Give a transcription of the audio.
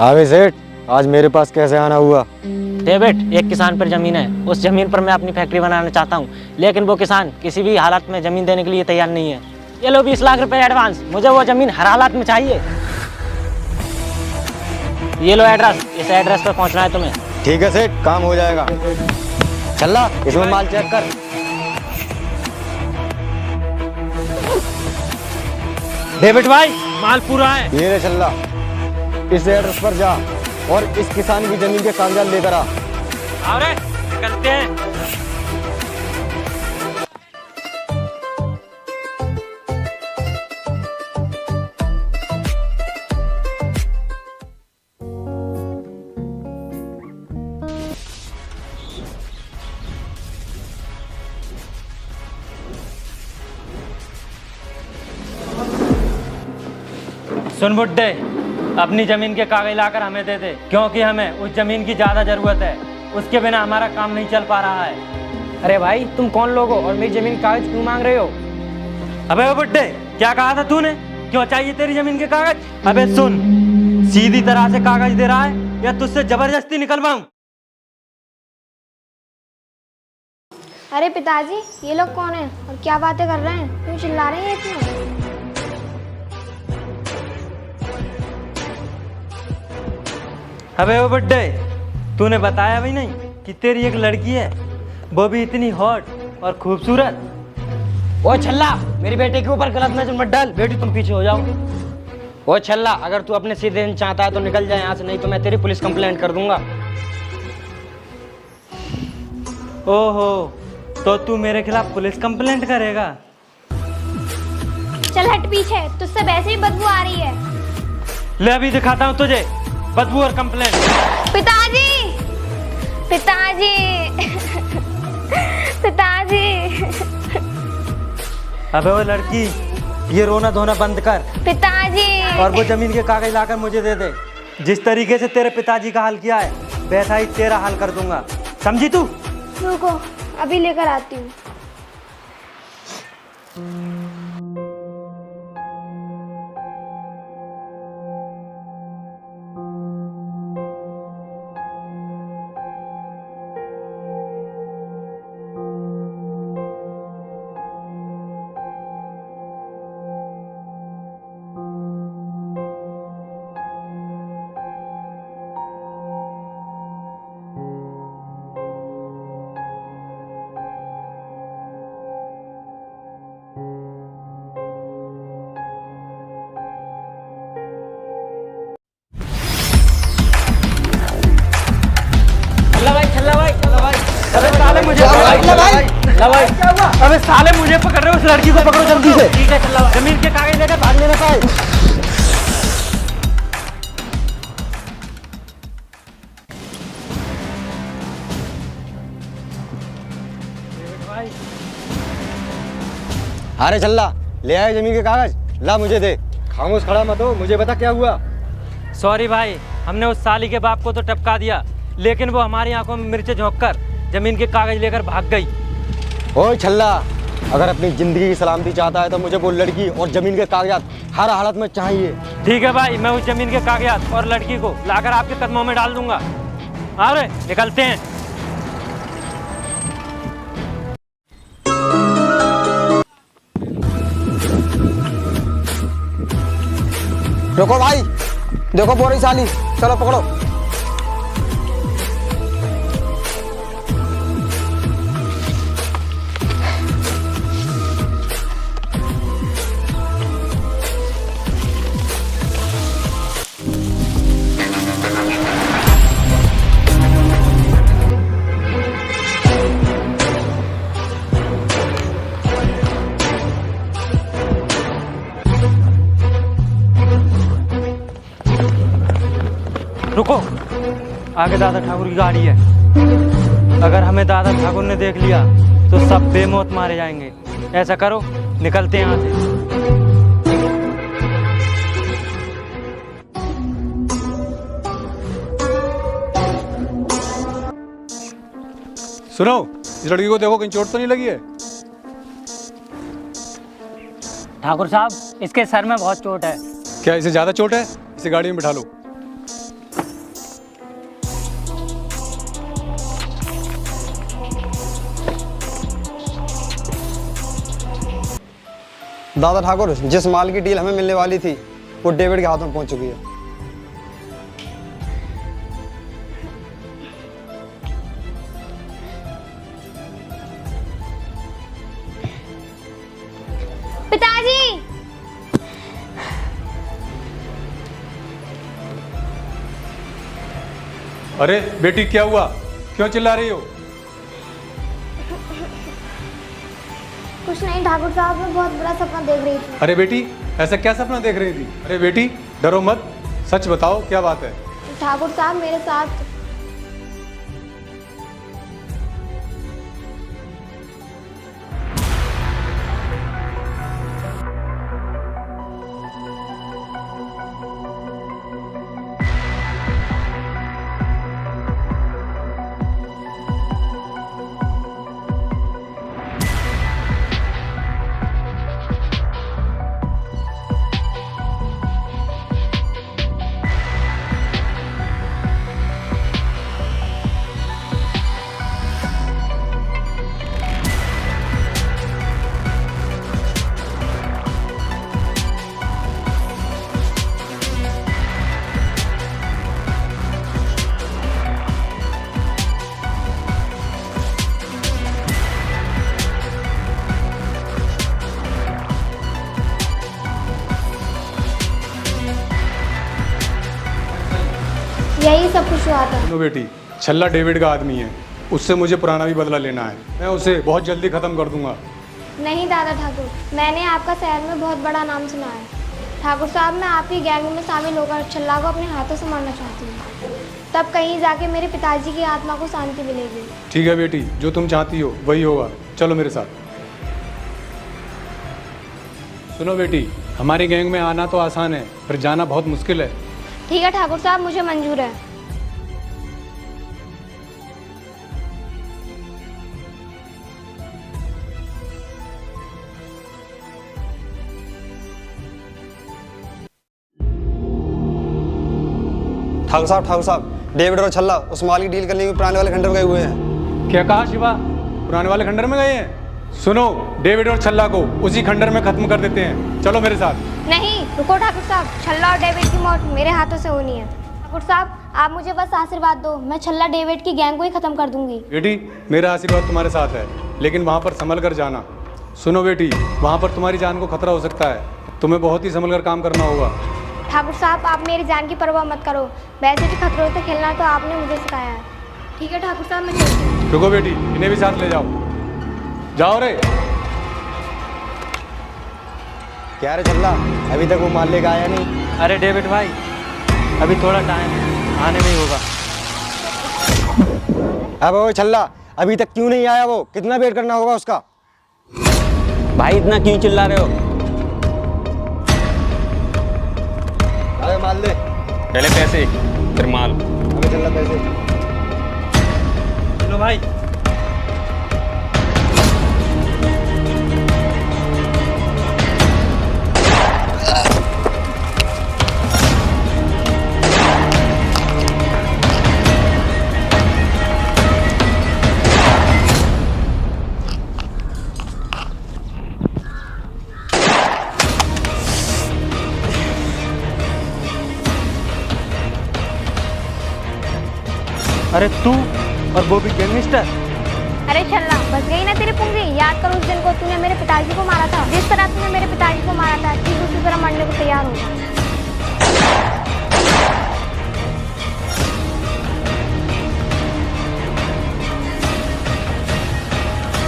आवे सेठ, आज मेरे पास कैसे आना हुआ? डेविड, एक किसान पर जमीन है। उस जमीन पर मैं अपनी फैक्ट्री बनाना चाहता हूँ, लेकिन वो किसान किसी भी हालात में जमीन देने के लिए तैयार नहीं है। ये लो 20 लाख रुपए एडवांस, मुझे वो जमीन हर हालात में चाहिए। ये लो एड्रेस, इस एड्रेस पर पहुँचना है तुम्हें। ठीक है सेठ, काम हो जाएगा। चल्ला, इसमें माल चेक कर। डेविड भाई, माल पूरा है। ये ले चल्ला, इस एड्रेस पर जा और इस किसान की जमीन के कागजात लेकर आ। आओ रे, निकलते हैं। सुन बुड्ढे, अपनी जमीन के कागज लाकर हमें दे दे, क्योंकि हमें उस जमीन की ज्यादा जरूरत है। उसके बिना हमारा काम नहीं चल पा रहा है। अरे भाई, तुम कौन लोग हो और मेरी जमीन कागज क्यों मांग रहे हो? अबे वो बुड्ढे, क्या कहा था तूने? क्यों चाहिए तेरी जमीन के कागज? अबे सुन, सीधी तरह से कागज दे रहा है या तुझसे जबरदस्ती निकलवाऊं? अरे पिताजी, ये लोग कौन हैं और क्या बातें कर रहे हैं? क्यों चिल्ला रहे हैं इतना? अबे वो बुड्ढे, तूने बताया भी नहीं कि तेरी एक लड़की है, वो भी इतनी हॉट और खूबसूरत। ओ छल्ला, मेरी बेटे के ऊपर गलत नजर मत डाल। बेटी तुम पीछे हो जाओ। ओ छल्ला, अगर तू अपने सीधे दिन चाहता है तो निकल जाए यहाँ से, नहीं तो मैं तेरी पुलिस कंप्लेंट कर दूंगा। ओहो, तो तू मेरे खिलाफ पुलिस कंप्लेंट करेगा? चल हट पीछे, तुझसे वैसे ही बदबू आ रही है। ले अभी दिखाता हूँ तुझे बदबू और कंप्लेंट। पिताजी, पिताजी, पिताजी। अबे वो लड़की, ये रोना धोना बंद कर पिताजी। और वो जमीन के कागज लाकर मुझे दे दे। जिस तरीके से तेरे पिताजी का हाल किया है, वैसा ही तेरा हाल कर दूंगा, समझी तू? रुको, अभी लेकर आती हूँ। अबे साले मुझे पकड़ रहे हो, उस लड़की को पकड़ो जल्दी से। ठीक है, चल जमीन के कागज लेकर भागने ना पाए। अरे चल्ला, ले आए जमीन के कागज, ला मुझे दे। खामोश खड़ा मत हो, मुझे बता क्या हुआ। सॉरी भाई, हमने उस साली के बाप को तो टपका दिया, लेकिन वो हमारी आंखों में मिर्चे झोंक कर जमीन के कागज लेकर भाग गई। ओए छल्ला, अगर अपनी जिंदगी की सलामती चाहता है तो मुझे वो लड़की और जमीन के कागजात हर हालत में चाहिए। ठीक है भाई, मैं उस जमीन के कागजात और लड़की को लाकर आपके कदमों में डाल दूंगा। अरे निकलते हैं। रुको भाई, देखो बोरी साली, चलो पकड़ो। रुको, आगे दादा ठाकुर की गाड़ी है। अगर हमें दादा ठाकुर ने देख लिया तो सब बेमौत मारे जाएंगे। ऐसा करो, निकलते हैं यहाँ से। सुनो, इस लड़की को देखो, कहीं चोट तो नहीं लगी है? ठाकुर साहब, इसके सर में बहुत चोट है। क्या इसे ज्यादा चोट है? इसे गाड़ी में बिठा लो। दादा ठाकुर, जिस माल की डील हमें मिलने वाली थी वो डेविड के हाथों में पहुंच चुकी है। पिताजी, अरे बेटी क्या हुआ, क्यों चिल्ला रही हो? कुछ नहीं ठाकुर साहब, मैं बहुत बड़ा सपना देख रही थी। अरे बेटी, ऐसा क्या सपना देख रही थी? अरे बेटी डरो मत, सच बताओ क्या बात है? ठाकुर साहब मेरे साथ यही सब कुछ हुआ था। सुनो बेटी, छल्ला डेविड का आदमी है, उससे मुझे पुराना भी बदला लेना है। मैं उसे बहुत जल्दी खत्म कर दूंगा। नहीं दादा ठाकुर, मैंने आपका शहर में बहुत बड़ा नाम सुना है। ठाकुर साहब, मैं आपकी गैंग में शामिल होकर छल्ला को अपने हाथों से मारना चाहती हूँ। तब कहीं जाके मेरे पिताजी की आत्मा को शांति मिलेगी। ठीक है बेटी, जो तुम चाहती हो वही होगा, चलो मेरे साथ। सुनो बेटी, हमारी गैंग में आना तो आसान है, पर जाना बहुत मुश्किल है। ठीक है ठाकुर साहब, मुझे मंजूर है। ठाकुर साहब, डेविड और छल्ला उस माल की डील करने के पुराने वाले खंडर में गए हुए हैं। क्या कहा शिवा? पुराने वाले खंडर में गए हैं? सुनो, डेविड और छल्ला को उसी खंडर में खत्म कर देते हैं, चलो मेरे साथ। नहीं रुको ठाकुर साहब, छल्ला और डेविड की मौत मेरे हाथों से होनी है। ठाकुर साहब, आप मुझे बस आशीर्वाद दो, मैं छल्ला डेविड की गैंग को ही खत्म कर दूंगी। बेटी, मेरा आशीर्वाद तुम्हारे साथ है, लेकिन वहाँ पर संभल कर जाना। सुनो बेटी, वहाँ पर तुम्हारी जान को खतरा हो सकता है, तुम्हें बहुत ही संभल कर काम करना होगा। ठाकुर साहब, आप मेरी जान की परवाह मत करो, वैसे भी खतरों से खेलना तो आपने मुझे सिखाया है। ठीक है ठाकुर साहब, मैं चलती हूँ। रुको बेटी, इन्हें भी साथ ले जाओ। जाओ रे। क्या रे छल्ला, अभी तक वो माल लेकर आया नहीं? अरे डेविड भाई, अभी थोड़ा टाइम आने में ही होगा। अब वो छल्ला, अभी तक क्यों नहीं आया? वो कितना वेट करना होगा उसका? भाई इतना क्यों चिल्ला रहे हो? अरे माल दे। पहले पैसे फिर माल। अबे छल्ला पैसे। चलो भाई। अरे तू और वो भी गैंगस्टर? अरे छल्ला, बच गई ना तेरी पुंगी? याद कर उस दिन को तूने मेरे पिताजी को मारा था। जिस तरह तूने मेरे पिताजी को मारा था, ठीक उसी तरह मरने को तैयार हो जा।